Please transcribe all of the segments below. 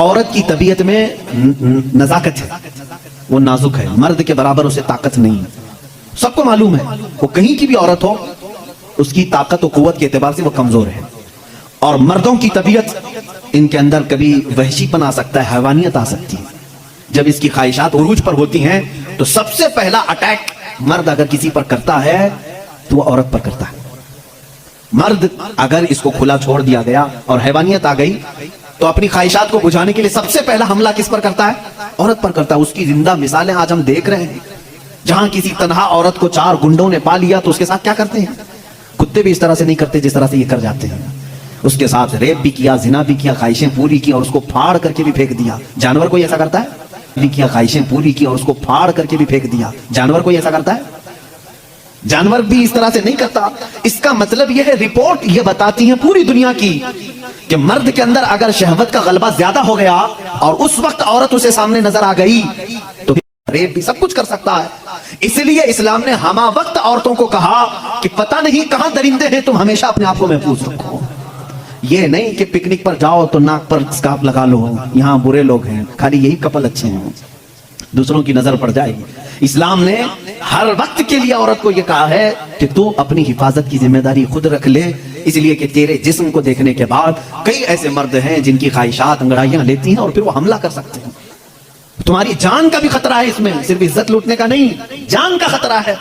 عورت کی طبیعت میں نزاکت ہے، وہ نازک ہے، مرد کے برابر اسے طاقت نہیں ہے، سب کو معلوم ہے، وہ کہیں کی بھی عورت ہو اس کی طاقت و قوت کے اعتبار سے وہ کمزور ہے۔ اور مردوں کی طبیعت، ان کے اندر کبھی وحشی پن آ سکتا ہے، حیوانیت آ سکتی ہے۔ جب اس کی خواہشات عروج پر ہوتی ہیں تو سب سے پہلا اٹیک مرد اگر کسی پر کرتا ہے تو وہ عورت پر کرتا ہے۔ مرد اگر اس کو کھلا چھوڑ دیا گیا اور حیوانیت آ گئی تو اپنی خواہشات کو بجھانے کے لیے سب سے پہلا حملہ کس پر کرتا ہے؟ عورت پر کرتا ہے۔ اس کی زندہ مثالیں آج ہم دیکھ رہے ہیں، جہاں کسی تنہا عورت کو 4 گنڈوں نے پا لیا تو اس کے ساتھ کیا کرتے ہیں؟ کتے بھی اس طرح سے نہیں کرتے جس طرح سے یہ کر جاتے ہیں۔ اس کے ساتھ ریپ بھی کیا، زنا بھی کیا، خواہشیں پوری کی اور اس کو پھاڑ کر کے بھی پھینک دیا۔ جانور کوئی ایسا کرتا ہے؟ بھی کیا، خواہشیں پوری کی اور اس کو پھاڑ کر کے بھی پھینک دیا۔ جانور کوئی ایسا کرتا ہے؟ جانور بھی اس طرح سے نہیں کرتا۔ اس کا مطلب یہ ہے، رپورٹ یہ بتاتی ہیں پوری دنیا کی کہ مرد کے اندر اگر شہوت کا غلبہ زیادہ ہو گیا اور اس وقت عورت اسے سامنے نظر آ گئی تو ریپ بھی سب کچھ کر سکتا ہے۔ اس لیے اسلام نے ہمہ وقت عورتوں کو کہا کہ پتہ نہیں کہاں درندے ہیں، تم ہمیشہ اپنے آپ کو محفوظ رکھو۔ یہ نہیں کہ پکنک پر جاؤ تو ناک پر اسکارف لگا لو، یہاں برے لوگ ہیں، خالی یہی کپل اچھے ہیں، دوسروں کی نظر پڑ جائے گی۔ اسلام نے ہر وقت کے لیے عورت کو یہ کہا ہے کہ تو اپنی حفاظت کی ذمہ داری خود رکھ لے، اس لیے کہ تیرے جسم کو دیکھنے کے بعد کئی ایسے مرد ہیں جن کی خواہشات انگڑائیاں لیتی ہیں اور پھر وہ حملہ کر سکتے ہیں۔ تمہاری جان کا بھی خطرہ ہے اس میں، صرف عزت لوٹنے کا نہیں، جان کا خطرہ ہے۔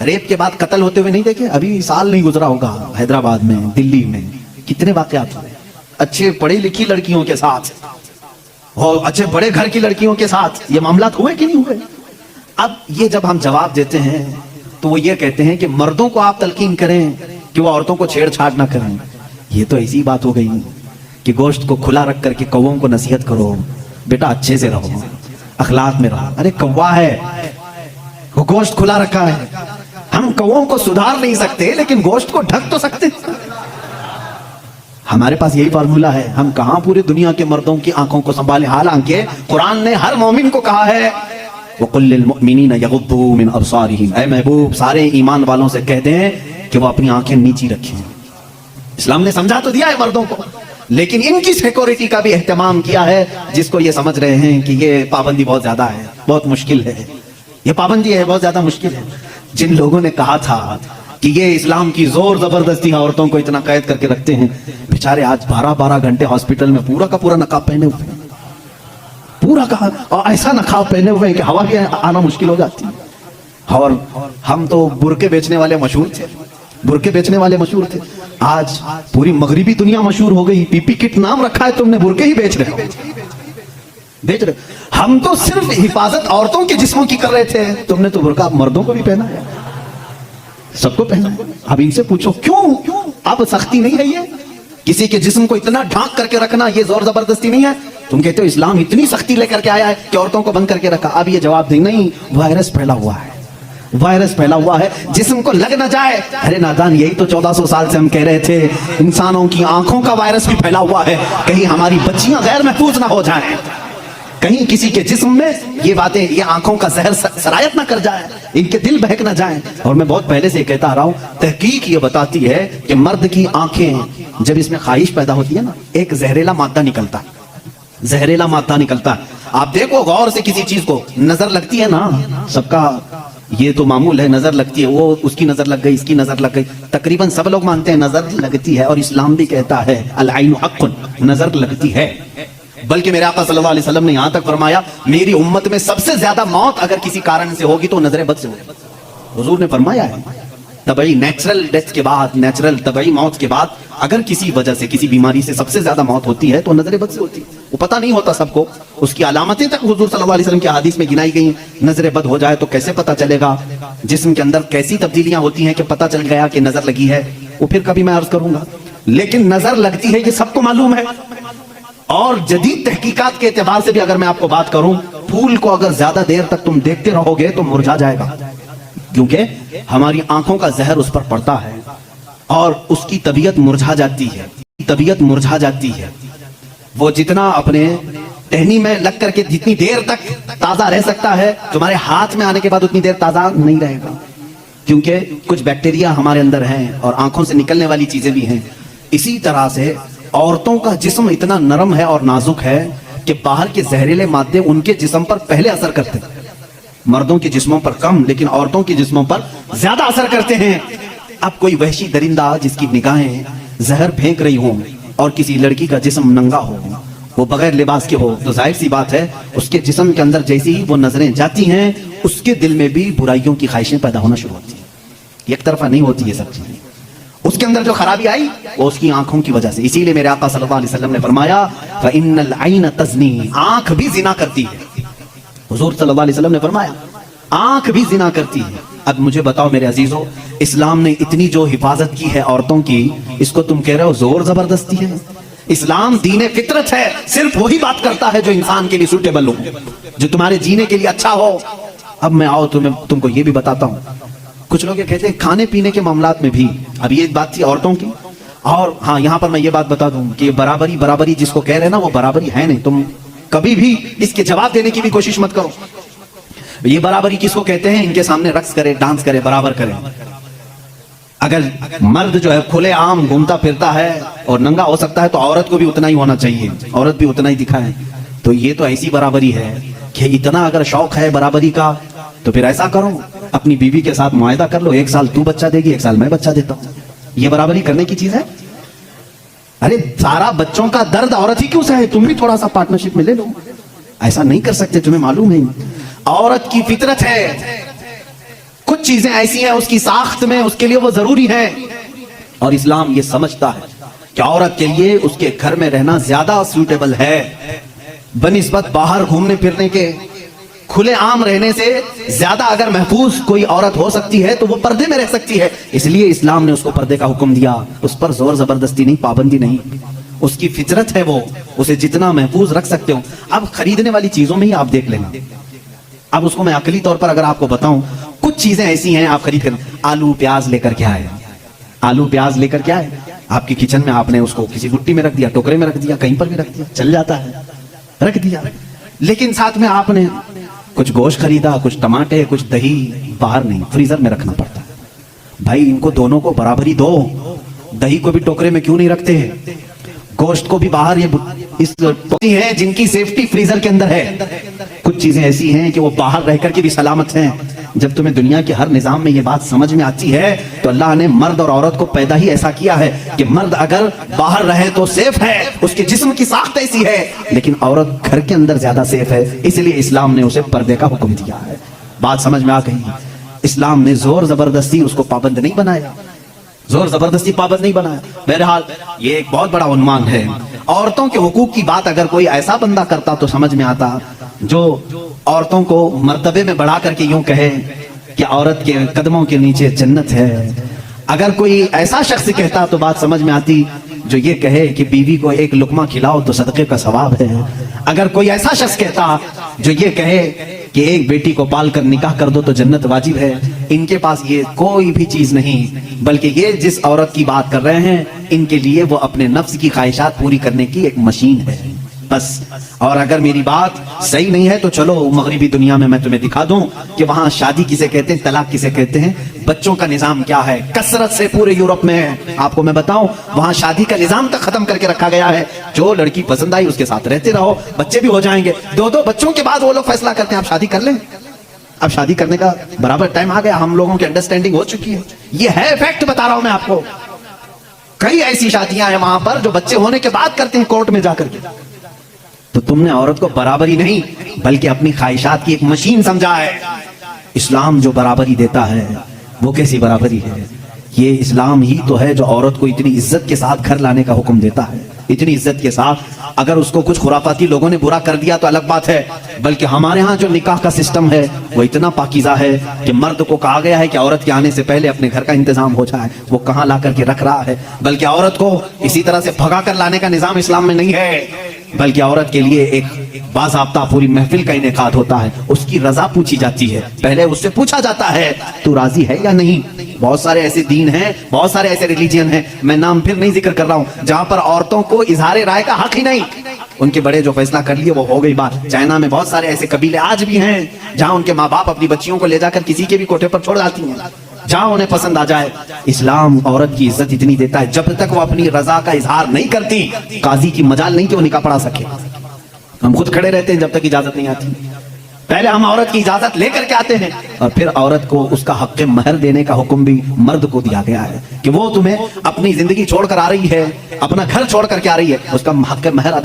ریپ کے بعد قتل ہوتے ہوئے نہیں دیکھے؟ ابھی سال نہیں گزرا ہوگا حیدرآباد میں، دلی میں کتنے واقعات ہوئے، اچھے پڑھی لکھی لڑکیوں کے ساتھ اور اچھے بڑے گھر کی لڑکیوں کے ساتھ یہ معاملات ہوئے کہ نہیں ہوئے؟ اب یہ جب ہم جواب دیتے ہیں تو وہ یہ کہتے ہیں کہ مردوں کو آپ تلقین کریں کہ وہ عورتوں کو چھیڑ چھاڑ نہ کریں۔ یہ تو ایسی بات ہو گئی کہ گوشت کو کھلا رکھ کر کے کووں کو نصیحت کرو، بیٹا اچھے سے رہو، اخلاق میں رہو۔ ارے کوا ہے، وہ گوشت کھلا رکھا ہے، ہم کووں کو سدھار نہیں سکتے لیکن گوشت کو ڈھک تو سکتے۔ ہمارے پاس یہی فارمولا ہے، ہم کہاں پوری دنیا کے مردوں کی آنکھوں کو سنبھالیں؟ حالانکہ قرآن نے ہر مومن کو کہا ہے وَقُلْ لِلْمُؤْمِنِينَ يَغُضُّوا مِنْ أَبْصَارِهِمْ، اے محبوب سارے ایمان والوں سے کہہ دیں کہ وہ اپنی آنکھیں نیچی رکھیں۔ اسلام نے سمجھا تو دیا ہے مردوں کو، لیکن ان کی سیکورٹی کا بھی اہتمام کیا ہے، جس کو یہ سمجھ رہے ہیں کہ یہ پابندی بہت زیادہ ہے، بہت مشکل ہے، یہ پابندی ہے بہت زیادہ مشکل ہے۔ جن لوگوں نے کہا تھا کہ یہ اسلام کی زور زبردستی عورتوں کو اتنا قید کر کے رکھتے ہیں، بیچارے آج 12 گھنٹے ہاسپٹل میں پورا کا پورا نقاب پہنے ہوئے ہیں، پورا کا، اور ایسا نقاب پہنے ہوئے ہیں کہ ہوا بھی آنا مشکل ہو جاتی ہے۔ اور ہم تو برقعے بیچنے والے مشہور تھے، برقعے بیچنے والے مشہور تھے، آج پوری مغربی دنیا مشہور ہو گئی، پی پی کٹ نام رکھا ہے، تم نے برقعے ہی بیچ رہے ہو، بیچ رہے۔ ہم تو صرف حفاظت عورتوں کے جسموں کی کر رہے تھے، تم نے تو برقعہ مردوں کو بھی پہنا ہے، سب کو پہنا۔ اب ان سے پوچھو کیوں اب سختی نہیں ہے؟ یہ کسی کے جسم کو اتنا ڈھانک کر کے رکھنا یہ زور زبردستی نہیں ہے؟ تم کہتے ہو اسلام اتنی سختی لے کر کے آیا ہے کہ عورتوں کو بند کر کے رکھا۔ اب یہ جواب دیں نہیں، وائرس پھیلا ہوا ہے، وائرس پھیلا ہوا ہے، جسم کو لگ نہ جائے۔ ارے نادان، یہی تو 1400 سال سے ہم کہہ رہے تھے، انسانوں کی آنکھوں کا وائرس بھی پھیلا ہوا ہے، کہیں ہماری بچیاں غیر محفوظ نہ ہو جائیں، کہیں کسی کے جسم میں یہ باتیں، یہ آنکھوں کا زہر سرایت نہ کر جائے، ان کے دل بہک نہ جائیں۔ اور میں بہت پہلے سے کہتا آ رہا ہوں، تحقیق یہ بتاتی ہے کہ مرد کی آنکھیں جب اس میں خواہش پیدا ہوتی ہے نا، ایک زہریلا مادہ نکلتا ہے، زہریلا مادہ نکلتا ہے۔ آپ دیکھو غور سے کسی چیز کو، نظر لگتی ہے نا، سب کا یہ تو معمول ہے، نظر لگتی ہے، وہ اس کی نظر لگ گئی، اس کی نظر لگ گئی، تقریباً سب لوگ مانتے ہیں نظر لگتی ہے، اور اسلام بھی کہتا ہے العین حق، نظر لگتی ہے۔ بلکہ میرے آقا صلی اللہ علیہ وسلم نے یہاں تک فرمایا میری امت میں سب سے زیادہ موت اگر کسی کارن سے ہوگی تو نظر بد سے ہوگی۔ حضور نے فرمایا ہے طبعی نیچرل ڈیتھ کے بعد، نیچرل طبعی موت کے بعد اگر کسی وجہ سے کسی بیماری سے سب سے زیادہ موت ہوتی ہے تو نظر بد سے ہوتی ہے۔ وہ پتہ نہیں ہوتا سب کو، اس کی علامتیں تک حضور صلی اللہ علیہ وسلم کی حدیث میں گنائی گئی ہیں۔ نظر بد ہو جائے تو کیسے پتہ چلے گا؟ جسم کے اندر کیسی تبدیلیاں ہوتی ہیں کہ پتہ چل گیا کہ نظر لگی ہے، وہ پھر کبھی میں عرض کروں گا۔ لیکن نظر لگتی ہے یہ سب کو معلوم ہے، اور جدید تحقیقات کے اعتبار سے بھی اگر میں آپ کو بات کروں، پھول کو اگر زیادہ دیر تک تم دیکھتے رہو گے تو مرجھا جائے گا، کیونکہ ہماری آنکھوں کا زہر اس پر پڑتا ہے اور اس کی طبیعت مرجھا جاتی ہے، طبیعت مرجھا جاتی ہے۔ وہ جتنا اپنے ٹہنی میں لگ کر کے جتنی دیر تک تازہ رہ سکتا ہے، تمہارے ہاتھ میں آنے کے بعد اتنی دیر تازہ نہیں رہے گا، کیونکہ کچھ بیکٹیریا ہمارے اندر ہیں اور آنکھوں سے نکلنے والی چیزیں بھی ہیں۔ اسی طرح سے عورتوں کا جسم اتنا نرم ہے اور نازک ہے کہ باہر کے زہریلے مادے ان کے جسم پر پہلے اثر کرتے ہیں، مردوں کے جسموں پر کم لیکن عورتوں کے جسموں پر زیادہ اثر کرتے ہیں۔ اب کوئی وحشی درندہ جس کی نگاہیں زہر پھینک رہی ہوں اور کسی لڑکی کا جسم ننگا ہو، وہ بغیر لباس کے ہو، تو ظاہر سی بات ہے اس کے جسم کے اندر جیسی ہی وہ نظریں جاتی ہیں اس کے دل میں بھی برائیوں کی خواہشیں پیدا ہونا شروع ہوتی ہیں۔ ایک طرفہ نہیں ہوتی یہ سب چیزیں، اس کے اندر جو خرابی آئی وہ اس کی آنکھوں کی وجہ سے۔ اسی لیے میرے آقا صلی اللہ علیہ وسلم نے فرمایا فَإِنَّ الْعَيْنَ تَزْنِي، آنکھ بھی زنا کرتی ہے۔ حضور صلی اللہ علیہ وسلم نے فرمایا آنکھ بھی زنا کرتی ہے۔ اب مجھے بتاؤ میرے عزیزو، اسلام نے اتنی جو حفاظت کی ہے عورتوں کی، اس کو تم کہہ رہے ہو زور زبردستی ہے؟ اسلام دین فطرت ہے، صرف وہی بات کرتا ہے جو انسان کے لیے سوٹیبل ہو، جو تمہارے جینے کے لیے اچھا ہو۔ اب میں آؤ تم کو یہ بھی بتاتا ہوں، کچھ لوگ یہ کہتے ہیں کھانے پینے کے معاملات میں بھی، اب یہ بات تھی عورتوں کی، اور ہاں یہاں پر میں یہ بات بتا دوں کہ برابری جس کو کہہ رہے ہیں نا وہ برابری ہے نہیں، تم کبھی بھی اس کے جواب دینے کی بھی کوشش مت کرو۔ یہ برابری کس کو کہتے ہیں؟ ان کے سامنے رقص کرے، ڈانس کرے، برابر کرے۔ اگر مرد جو ہے کھلے عام گھومتا پھرتا ہے اور ننگا ہو سکتا ہے تو عورت کو بھی اتنا ہی ہونا چاہیے، عورت بھی اتنا ہی دکھائے، تو یہ تو ایسی برابری ہے کہ اتنا اگر شوق ہے برابری کا تو پھر ایسا کرو اپنی بیوی کے ساتھ معاہدہ کر لو، 1 سال تو بچہ دے گی، 1 سال میں بچہ دیتا ہوں۔ یہ برابری کرنے کی چیز ہے؟ ارے سارا بچوں کا درد عورت ہی کیوں سے ہے، تم بھی تھوڑا سا پارٹنرشپ میں لے لو۔ ایسا نہیں کر سکتے، تمہیں معلوم ہے عورت کی فطرت ہے، کچھ چیزیں ایسی ہیں اس کی ساخت میں اس کے لیے وہ ضروری ہے، اور اسلام یہ سمجھتا ہے کہ عورت کے لیے اس کے گھر میں رہنا زیادہ سوٹیبل ہے بنسبت باہر گھومنے پھرنے کے۔ کھلے عام رہنے سے زیادہ اگر محفوظ کوئی عورت ہو سکتی ہے تو وہ پردے میں رہ سکتی ہے، اس لیے اسلام نے اس کو پردے کا حکم دیا، اس پر زور زبردستی نہیں، پابندی نہیں، اس کی فطرت ہے، وہ اسے جتنا محفوظ رکھ سکتے ہو۔ اب خریدنے والی چیزوں میں ہی آپ دیکھ لینا، اب اس کو میں عقلی طور پر اگر آپ کو بتاؤں، کچھ چیزیں ایسی ہیں آپ خرید کر، آلو پیاز لے کر کے آئے، آلو پیاز لے کر کے آئے آپ کی کچن میں، آپ نے اس کو کسی گٹی میں رکھ دیا، ٹوکرے میں رکھ دیا، کہیں پر بھی رکھ دیا، چل جاتا ہے، رکھ دیا، لیکن ساتھ میں آپ نے کچھ گوشت خریدا، کچھ ٹماٹے، کچھ دہی، باہر نہیں، فریزر میں رکھنا پڑتا ہے۔ بھائی ان کو دونوں کو برابری دو، دہی کو بھی ٹوکرے میں کیوں نہیں رکھتے ہیں، گوشت کو بھی باہر، یہ ہیں جن کی سیفٹی فریزر کے اندر ہے، کچھ چیزیں ایسی ہیں کہ وہ باہر رہ کر کے بھی سلامت ہیں۔ جب تمہیں دنیا کے ہر نظام میں یہ بات سمجھ میں آتی ہے تو اللہ نے مرد اور عورت کو پیدا ہی ایسا کیا ہے کہ مرد اگر باہر رہے تو سیف ہے، اس کے جسم کی ساخت ایسی ہے، لیکن عورت گھر کے اندر زیادہ سیف ہے، اس لیے اسلام نے اسے پردے کا حکم دیا ہے۔ بات سمجھ میں آ گئی؟ اسلام نے زور زبردستی اس کو پابند نہیں بنایا، زور زبردستی پابند نہیں بنایا۔ بہرحال یہ ایک بہت بڑا عنوان ہے۔ عورتوں کے حقوق کی بات اگر کوئی ایسا بندہ کرتا تو سمجھ میں آتا جو عورتوں کو مرتبے میں بڑھا کر کے یوں کہے کہ عورت کے قدموں کے نیچے جنت ہے۔ اگر کوئی ایسا شخص کہتا تو بات سمجھ میں آتی جو یہ کہے کہ بیوی کو ایک لقمہ کھلاؤ تو صدقے کا ثواب ہے۔ اگر کوئی ایسا شخص کہتا جو یہ کہے کہ ایک بیٹی کو پال کر نکاح کر دو تو جنت واجب ہے، ان کے پاس یہ کوئی بھی چیز نہیں، بلکہ یہ جس عورت کی بات کر رہے ہیں ان کے لیے وہ اپنے نفس کی خواہشات پوری کرنے کی ایک مشین ہے بس۔ اور اگر میری بات صحیح نہیں ہے تو چلو مغربی دنیا میں تمہیں دکھا دوں کہ وہاں شادی کسے کہتے ہیں، طلاق کسے کہتے ہیں، بچوں کا نظام کیا ہے، کثرت سے پورے یورپ میں ہے۔ آپ کو میں بتاؤں وہاں شادی کا نظام تک ختم کر کے رکھا گیا ہے، جو لڑکی پسند آئی اس کے ساتھ رہتے رہو، بچے بھی ہو جائیں گے، 2 بچوں کے بعد وہ لوگ فیصلہ کرتے ہیں آپ شادی کر لیں۔ اب شادی کرنے کا برابر ٹائم آ گیا، ہم لوگوں کی انڈرسٹینڈنگ ہو چکی ہے، یہ ہے فیکٹ بتا رہا ہوں میں آپ کو۔ کئی ایسی شادیاں ہیں وہاں پر جو بچے ہونے کے بعد کرتے ہیں کورٹ میں جا کر کے۔ تو تم نے عورت کو برابری نہیں بلکہ اپنی خواہشات کی ایک مشین سمجھا ہے۔ اسلام جو برابری دیتا ہے وہ کیسی برابری ہے؟ یہ اسلام ہی تو ہے جو عورت کو اتنی عزت کے ساتھ گھر لانے کا حکم دیتا ہے، اتنی عزت کے ساتھ۔ اگر اس کو کچھ خرافاتی لوگوں نے برا کر دیا تو الگ بات ہے، بلکہ ہمارے ہاں جو نکاح کا سسٹم ہے وہ اتنا پاکیزہ ہے کہ مرد کو کہا گیا ہے کہ عورت کے آنے سے پہلے اپنے گھر کا انتظام ہو جائے، وہ کہاں لا کر کے رکھ رہا ہے، بلکہ عورت کو اسی طرح سے بھگا کر لانے کا نظام اسلام میں نہیں ہے، بلکہ عورت کے لیے ایک باضابطہ پوری محفل کا انعقاد ہوتا ہے، اس کی رضا پوچھی جاتی ہے، پہلے اس سے پوچھا جاتا ہے تو راضی ہے یا نہیں۔ بہت سارے ایسے دین ہیں، بہت سارے ایسے ریلیجن ہیں، میں نام پھر نہیں ذکر کر رہا ہوں، جہاں پر عورتوں کو اظہار رائے کا حق ہی نہیں، ان کے بڑے جو فیصلہ کر لیے وہ ہو گئی بات۔ چائنا میں بہت سارے ایسے قبیلے آج بھی ہیں جہاں ان کے ماں باپ اپنی بچیوں کو لے جا کر کسی کے بھی کوٹھے پر چھوڑ جاتی ہیں جہاں انہیں پسند آ جائے۔ اسلام عورت کی عزت اتنی دیتا ہے، جب تک وہ اپنی رضا کا اظہار نہیں کرتی قاضی کی مجال نہیں کہ وہ نکاح پڑھا سکے۔ ہم خود کھڑے رہتے ہیں جب تک اجازت نہیں آتی. پہلے ہم عورت کی اجازت لے کر کے آتے ہیں اور پھر عورت کو اس کا حق مہر دینے کا حکم بھی مرد کو دیا گیا ہے کہ وہ تمہیں اپنی زندگی چھوڑ کر آ رہی ہے, اپنا گھر چھوڑ کر کے آ رہی ہے, اس کا حق مہر ادا